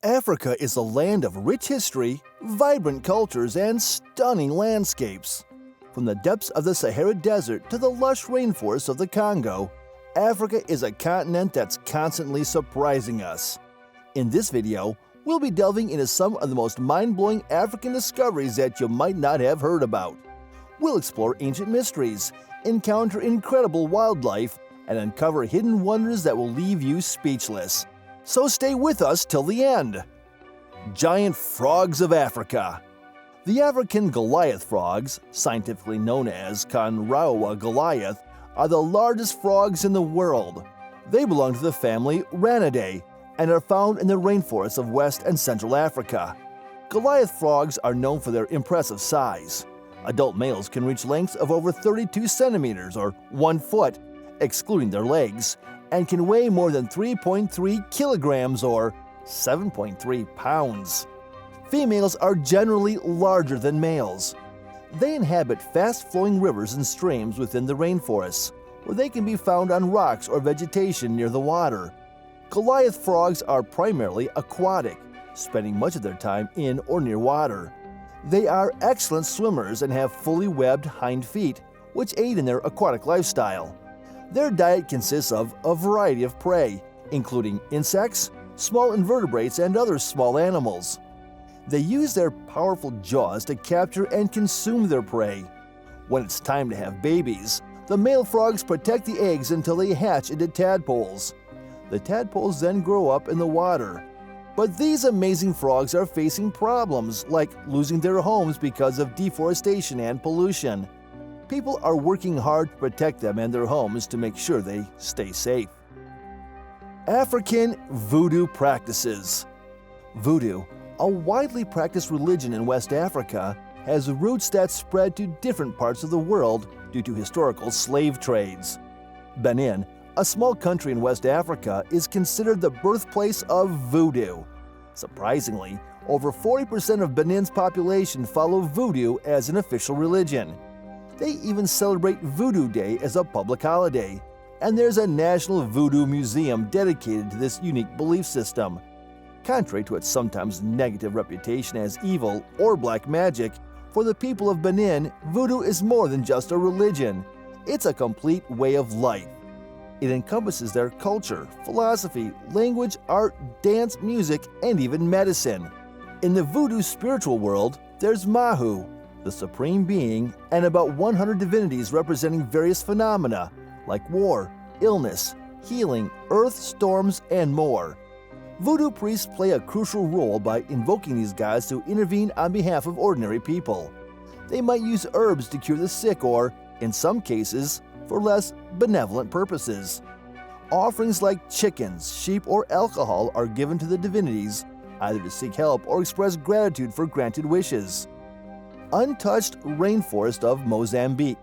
Africa is a land of rich history, vibrant cultures, and stunning landscapes. From the depths of the Sahara Desert to the lush rainforests of the Congo, Africa is a continent that's constantly surprising us. In this video, we'll be delving into some of the most mind-blowing African discoveries that you might not have heard about. We'll explore ancient mysteries, encounter incredible wildlife, and uncover hidden wonders that will leave you speechless. So stay with us till the end. Giant frogs of Africa. The African Goliath frogs, scientifically known as Conraua goliath, are the largest frogs in the world. They belong to the family Ranidae and are found in the rainforests of West and Central Africa. Goliath frogs are known for their impressive size. Adult males can reach lengths of over 32 centimeters or 1 foot, excluding their legs, and can weigh more than 3.3 kilograms or 7.3 pounds. Females are generally larger than males. They inhabit fast-flowing rivers and streams within the rainforests, where they can be found on rocks or vegetation near the water. Goliath frogs are primarily aquatic, spending much of their time in or near water. They are excellent swimmers and have fully webbed hind feet, which aid in their aquatic lifestyle. Their diet consists of a variety of prey, including insects, small invertebrates, and other small animals. They use their powerful jaws to capture and consume their prey. When it's time to have babies, the male frogs protect the eggs until they hatch into tadpoles. The tadpoles then grow up in the water. But these amazing frogs are facing problems like losing their homes because of deforestation and pollution. People are working hard to protect them and their homes to make sure they stay safe. African Voodoo practices. Voodoo, a widely practiced religion in West Africa, has roots that spread to different parts of the world due to historical slave trades. Benin, a small country in West Africa, is considered the birthplace of Voodoo. Surprisingly, over 40% of Benin's population follow Voodoo as an official religion. They even celebrate Voodoo Day as a public holiday, and there's a National Voodoo Museum dedicated to this unique belief system. Contrary to its sometimes negative reputation as evil or black magic, for the people of Benin, Voodoo is more than just a religion. It's a complete way of life. It encompasses their culture, philosophy, language, art, dance, music, and even medicine. In the Voodoo spiritual world, there's Mahu, the supreme being, and about 100 divinities representing various phenomena like war, illness, healing, earth, storms, and more. Voodoo priests play a crucial role by invoking these gods to intervene on behalf of ordinary people. They might use herbs to cure the sick or, in some cases, for less benevolent purposes. Offerings like chickens, sheep, or alcohol are given to the divinities, either to seek help or express gratitude for granted wishes. Untouched Rainforest of Mozambique.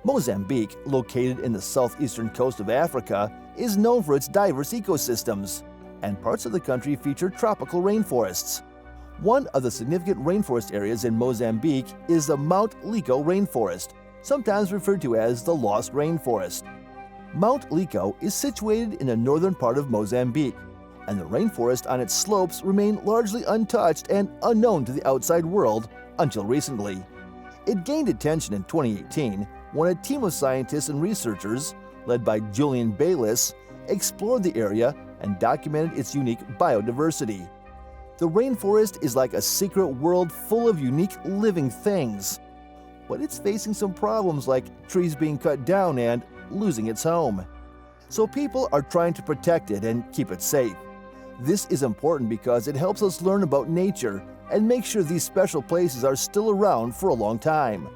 Mozambique, located in the southeastern coast of Africa, is known for its diverse ecosystems, and parts of the country feature tropical rainforests. One of the significant rainforest areas in Mozambique is the Mount Lico rainforest, sometimes referred to as the Lost Rainforest. Mount Lico is situated in the northern part of Mozambique, and the rainforest on its slopes remain largely untouched and unknown to the outside world until recently. It gained attention in 2018 when a team of scientists and researchers, led by Julian Bayliss, explored the area and documented its unique biodiversity. The rainforest is like a secret world full of unique living things, but it's facing some problems like trees being cut down and losing its home. So people are trying to protect it and keep it safe. This is important because it helps us learn about nature and make sure these special places are still around for a long time.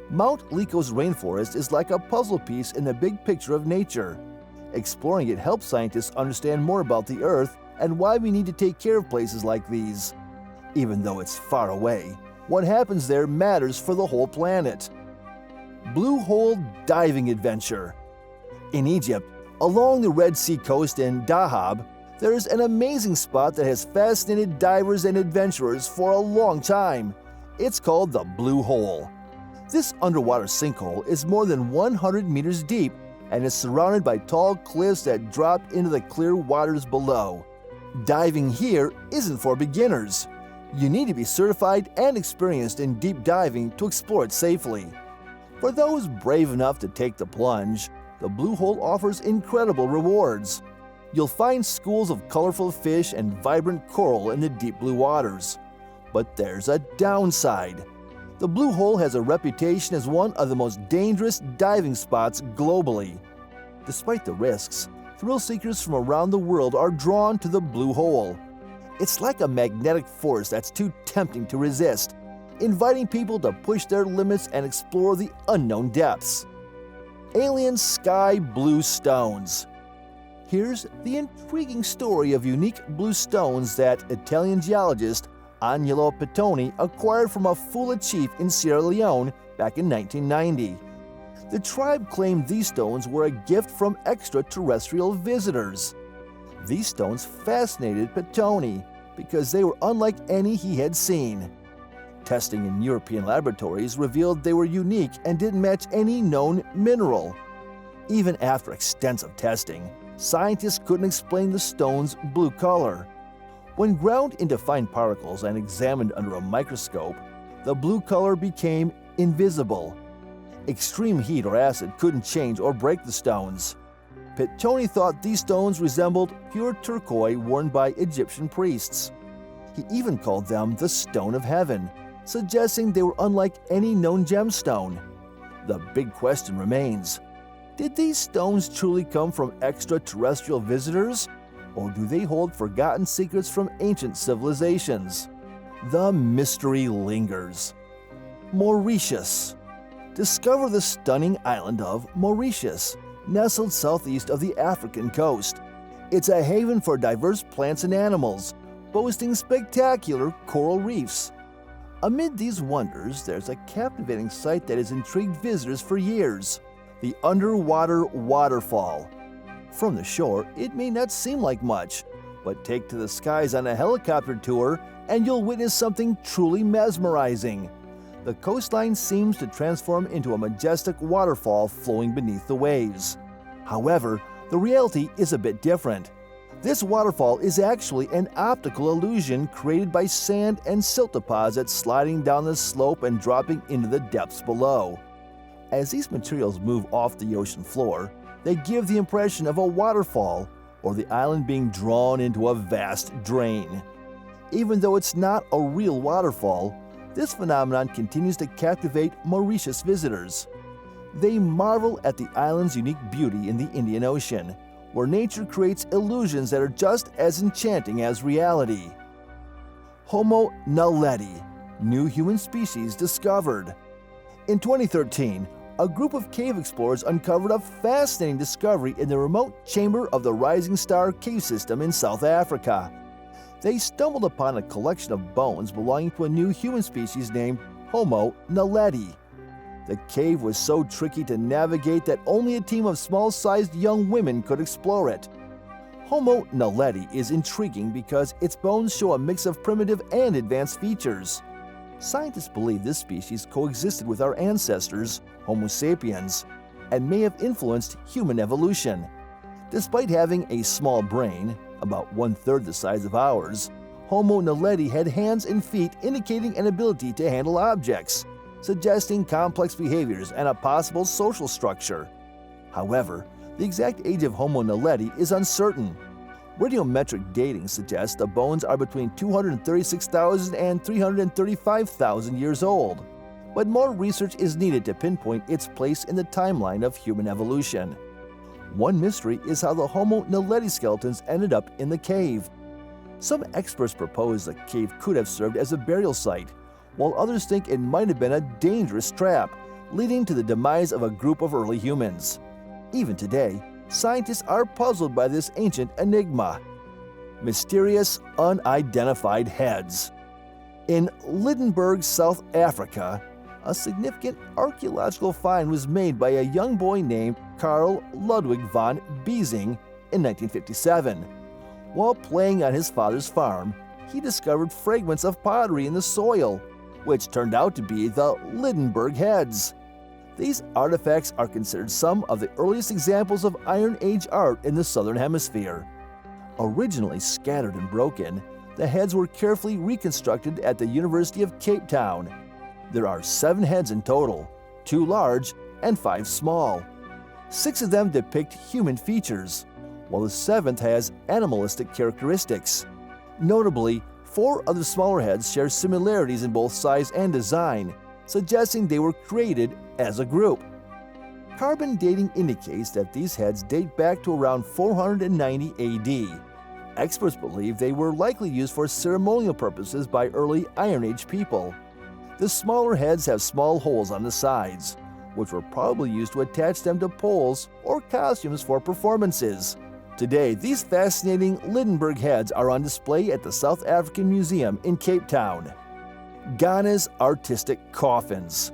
Mount Lico's rainforest is like a puzzle piece in the big picture of nature. Exploring it helps scientists understand more about the Earth and why we need to take care of places like these. Even though it's far away, what happens there matters for the whole planet. Blue Hole Diving Adventure. In Egypt, along the Red Sea coast in Dahab, there's an amazing spot that has fascinated divers and adventurers for a long time. It's called the Blue Hole. This underwater sinkhole is more than 100 meters deep and is surrounded by tall cliffs that drop into the clear waters below. Diving here isn't for beginners. You need to be certified and experienced in deep diving to explore it safely. For those brave enough to take the plunge, the Blue Hole offers incredible rewards. You'll find schools of colorful fish and vibrant coral in the deep blue waters. But there's a downside. The Blue Hole has a reputation as one of the most dangerous diving spots globally. Despite the risks, thrill seekers from around the world are drawn to the Blue Hole. It's like a magnetic force that's too tempting to resist, inviting people to push their limits and explore the unknown depths. Alien sky blue stones. Here's the intriguing story of unique blue stones that Italian geologist Agnolo Pittoni acquired from a Fula chief in Sierra Leone back in 1990. The tribe claimed these stones were a gift from extraterrestrial visitors. These stones fascinated Pittoni because they were unlike any he had seen. Testing in European laboratories revealed they were unique and didn't match any known mineral. Even after extensive testing, scientists couldn't explain the stone's blue color. When ground into fine particles and examined under a microscope, the blue color became invisible. Extreme heat or acid couldn't change or break the stones. Pittoni thought these stones resembled pure turquoise worn by Egyptian priests. He even called them the Stone of Heaven, suggesting they were unlike any known gemstone. The big question remains: did these stones truly come from extraterrestrial visitors, or do they hold forgotten secrets from ancient civilizations? The mystery lingers. Mauritius. Discover the stunning island of Mauritius, nestled southeast of the African coast. It's a haven for diverse plants and animals, boasting spectacular coral reefs. Amid these wonders, there's a captivating sight that has intrigued visitors for years: the underwater waterfall. From the shore, it may not seem like much, but take to the skies on a helicopter tour and you'll witness something truly mesmerizing. The coastline seems to transform into a majestic waterfall flowing beneath the waves. However, the reality is a bit different. This waterfall is actually an optical illusion created by sand and silt deposits sliding down the slope and dropping into the depths below. As these materials move off the ocean floor, they give the impression of a waterfall or the island being drawn into a vast drain. Even though it's not a real waterfall, this phenomenon continues to captivate Mauritius visitors. They marvel at the island's unique beauty in the Indian Ocean, where nature creates illusions that are just as enchanting as reality. Homo Naledi, new human species discovered. In 2013, a group of cave explorers uncovered a fascinating discovery in the remote chamber of the Rising Star cave system in South Africa. They stumbled upon a collection of bones belonging to a new human species named Homo Naledi. The cave was so tricky to navigate that only a team of small-sized young women could explore it. Homo Naledi is intriguing because its bones show a mix of primitive and advanced features. Scientists believe this species coexisted with our ancestors, Homo sapiens, and may have influenced human evolution. Despite having a small brain, about 1/3 the size of ours, Homo Naledi had hands and feet indicating an ability to handle objects, suggesting complex behaviors and a possible social structure. However, the exact age of Homo Naledi is uncertain. Radiometric dating suggests the bones are between 236,000 and 335,000 years old, but more research is needed to pinpoint its place in the timeline of human evolution. One mystery is how the Homo Naledi skeletons ended up in the cave. Some experts propose the cave could have served as a burial site, while others think it might have been a dangerous trap, leading to the demise of a group of early humans. Even today, scientists are puzzled by this ancient enigma. Mysterious, unidentified heads. In Lydenburg, South Africa, a significant archaeological find was made by a young boy named Carl Ludwig von Biesing in 1957. While playing on his father's farm, he discovered fragments of pottery in the soil, which turned out to be the Lydenburg heads. These artifacts are considered some of the earliest examples of Iron Age art in the Southern Hemisphere. Originally scattered and broken, the heads were carefully reconstructed at the University of Cape Town. There are 7 heads in total, 2 large and 5 small. 6 of them depict human features, while the 7th has animalistic characteristics. Notably, 4 of the smaller heads share similarities in both size and design, suggesting they were created as a group. Carbon dating indicates that these heads date back to around 490 AD. Experts believe they were likely used for ceremonial purposes by early Iron Age people. The smaller heads have small holes on the sides, which were probably used to attach them to poles or costumes for performances. Today, these fascinating Lindenberg heads are on display at the South African Museum in Cape Town. Ghana's artistic coffins.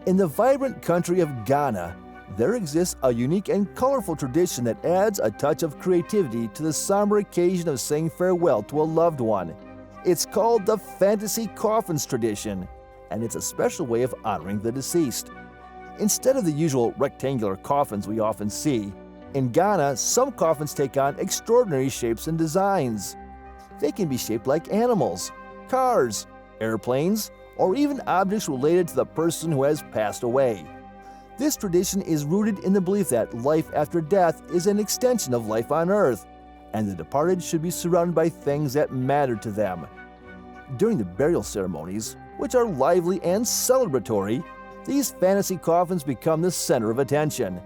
In the vibrant country of Ghana, there exists a unique and colorful tradition that adds a touch of creativity to the somber occasion of saying farewell to a loved one. It's called the fantasy coffins tradition, and it's a special way of honoring the deceased. Instead of the usual rectangular coffins we often see, in Ghana, some coffins take on extraordinary shapes and designs. They can be shaped like animals, cars, airplanes, or even objects related to the person who has passed away. This tradition is rooted in the belief that life after death is an extension of life on Earth, and the departed should be surrounded by things that matter to them. During the burial ceremonies, which are lively and celebratory, these fantasy coffins become the center of attention.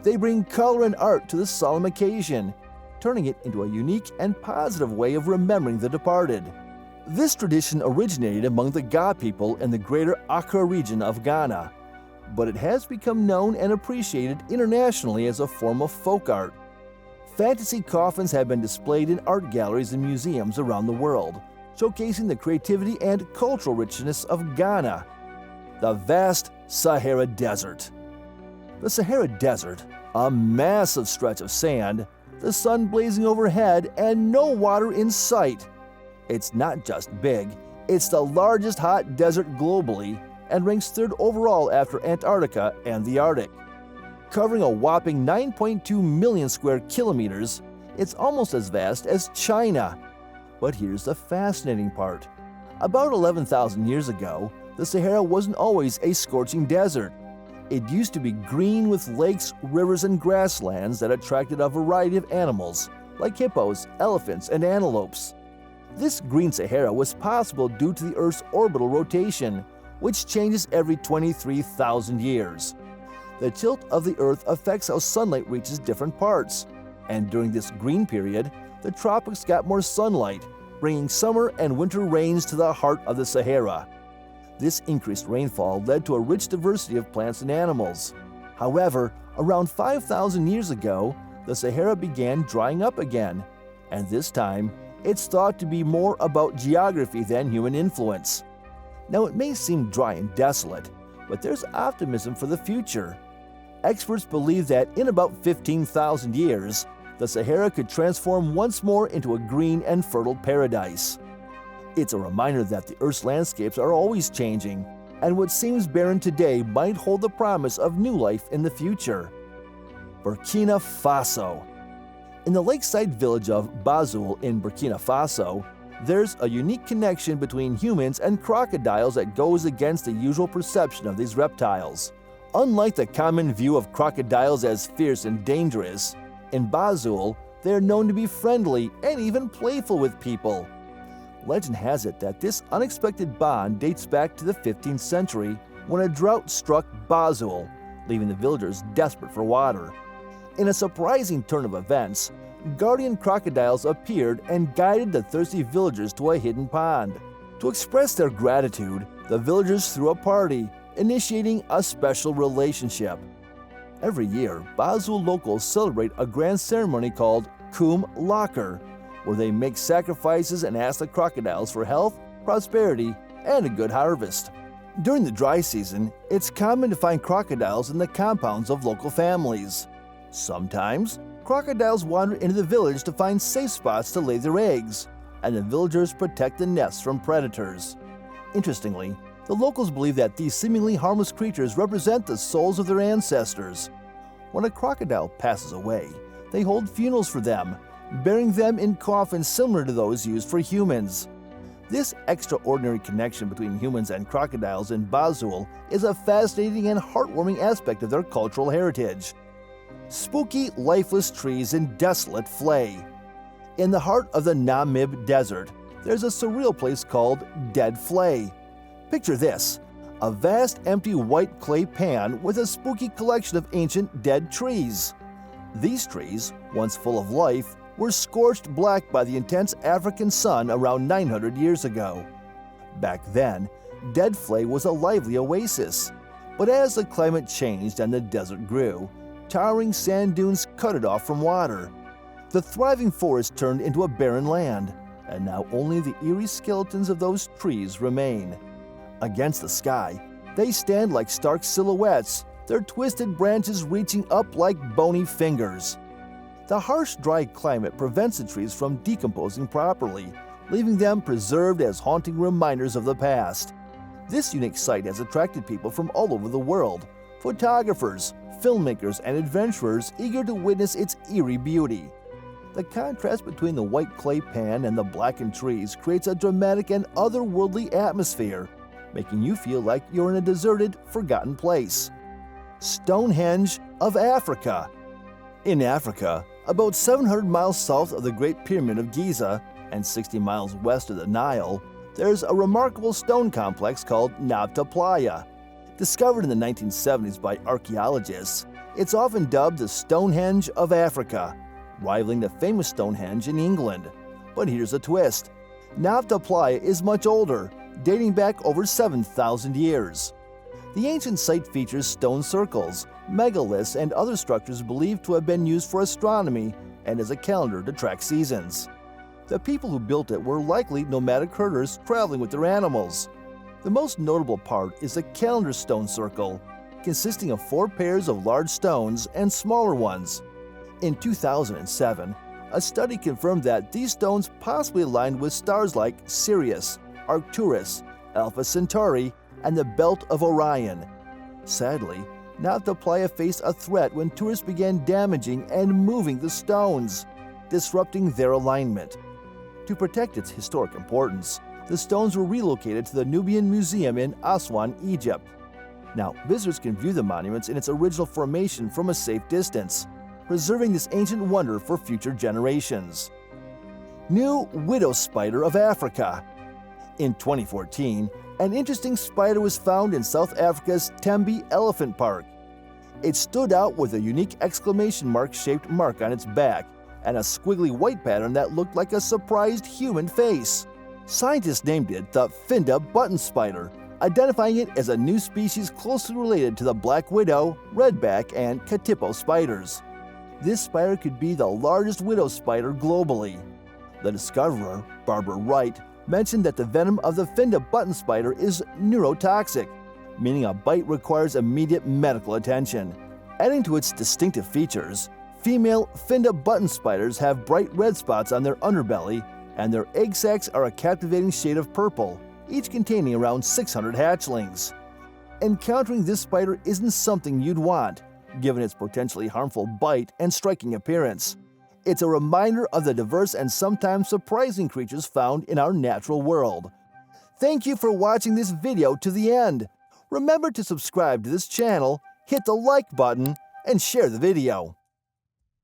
They bring color and art to the solemn occasion, turning it into a unique and positive way of remembering the departed. This tradition originated among the Ga people in the greater Accra region of Ghana, but it has become known and appreciated internationally as a form of folk art. Fantasy coffins have been displayed in art galleries and museums around the world, showcasing the creativity and cultural richness of Ghana. The vast Sahara Desert. The Sahara Desert, a massive stretch of sand, the sun blazing overhead, and no water in sight. It's not just big, it's the largest hot desert globally and ranks 3rd overall after Antarctica and the Arctic. Covering a whopping 9.2 million square kilometers, it's almost as vast as China. But here's the fascinating part. About 11,000 years ago, the Sahara wasn't always a scorching desert. It used to be green with lakes, rivers, and grasslands that attracted a variety of animals, like hippos, elephants, and antelopes. This green Sahara was possible due to the Earth's orbital rotation, which changes every 23,000 years. The tilt of the Earth affects how sunlight reaches different parts, and during this green period, the tropics got more sunlight, bringing summer and winter rains to the heart of the Sahara. This increased rainfall led to a rich diversity of plants and animals. However, around 5,000 years ago, the Sahara began drying up again, and this time, it's thought to be more about geography than human influence. Now, it may seem dry and desolate, but there's optimism for the future. Experts believe that in about 15,000 years, the Sahara could transform once more into a green and fertile paradise. It's a reminder that the Earth's landscapes are always changing, and what seems barren today might hold the promise of new life in the future. Burkina Faso. In the lakeside village of Bazul in Burkina Faso, there's a unique connection between humans and crocodiles that goes against the usual perception of these reptiles. Unlike the common view of crocodiles as fierce and dangerous, in Bazul, they are known to be friendly and even playful with people. Legend has it that this unexpected bond dates back to the 15th century when a drought struck Bazul, leaving the villagers desperate for water. In a surprising turn of events, guardian crocodiles appeared and guided the thirsty villagers to a hidden pond. To express their gratitude, the villagers threw a party, initiating a special relationship. Every year, Bazul locals celebrate a grand ceremony called Kum Lakar, where they make sacrifices and ask the crocodiles for health, prosperity, and a good harvest. During the dry season, it's common to find crocodiles in the compounds of local families. Sometimes, crocodiles wander into the village to find safe spots to lay their eggs, and the villagers protect the nests from predators. Interestingly, the locals believe that these seemingly harmless creatures represent the souls of their ancestors. When a crocodile passes away, they hold funerals for them, burying them in coffins similar to those used for humans. This extraordinary connection between humans and crocodiles in Bazul is a fascinating and heartwarming aspect of their cultural heritage. Spooky, lifeless trees in desolate Flay. In the heart of the Namib Desert, there's a surreal place called Dead Flay. Picture this: a vast empty white clay pan with a spooky collection of ancient dead trees. These trees, once full of life, were scorched black by the intense African sun around 900 years ago. Back then, Dead Flay was a lively oasis, but as the climate changed and the desert grew, towering sand dunes cut it off from water. The thriving forest turned into a barren land, and now only the eerie skeletons of those trees remain. Against the sky, they stand like stark silhouettes, their twisted branches reaching up like bony fingers. The harsh, dry climate prevents the trees from decomposing properly, leaving them preserved as haunting reminders of the past. This unique site has attracted people from all over the world, photographers, filmmakers, and adventurers eager to witness its eerie beauty. The contrast between the white clay pan and the blackened trees creates a dramatic and otherworldly atmosphere, making you feel like you're in a deserted, forgotten place. Stonehenge of Africa. In Africa, about 700 miles south of the Great Pyramid of Giza and 60 miles west of the Nile, there's a remarkable stone complex called Nabta Playa. Discovered in the 1970s by archaeologists, it's often dubbed the Stonehenge of Africa, rivaling the famous Stonehenge in England. But here's a twist: Nabta Playa is much older, dating back over 7,000 years. The ancient site features stone circles, megaliths, and other structures believed to have been used for astronomy and as a calendar to track seasons. The people who built it were likely nomadic herders traveling with their animals. The most notable part is the calendar stone circle, consisting of 4 pairs of large stones and smaller ones. In 2007, a study confirmed that these stones possibly aligned with stars like Sirius, Arcturus, Alpha Centauri, and the Belt of Orion. Sadly, Nabta Playa faced a threat when tourists began damaging and moving the stones, disrupting their alignment. To protect its historic importance, the stones were relocated to the Nubian Museum in Aswan, Egypt. Now, visitors can view the monuments in its original formation from a safe distance, preserving this ancient wonder for future generations. New widow spider of Africa. In 2014, an interesting spider was found in South Africa's Tembe Elephant Park. It stood out with a unique exclamation mark-shaped mark on its back and a squiggly white pattern that looked like a surprised human face. Scientists named it the Finda button spider, identifying it as a new species closely related to the black widow, redback, and katipo spiders. This spider could be the largest widow spider globally. The discoverer, Barbara Wright, mentioned that the venom of the Finda button spider is neurotoxic, meaning a bite requires immediate medical attention. Adding to its distinctive features, female Finda button spiders have bright red spots on their underbelly, and their egg sacs are a captivating shade of purple, each containing around 600 hatchlings. Encountering this spider isn't something you'd want, given its potentially harmful bite and striking appearance. It's a reminder of the diverse and sometimes surprising creatures found in our natural world. Thank you for watching this video to the end. Remember to subscribe to this channel, hit the like button, and share the video.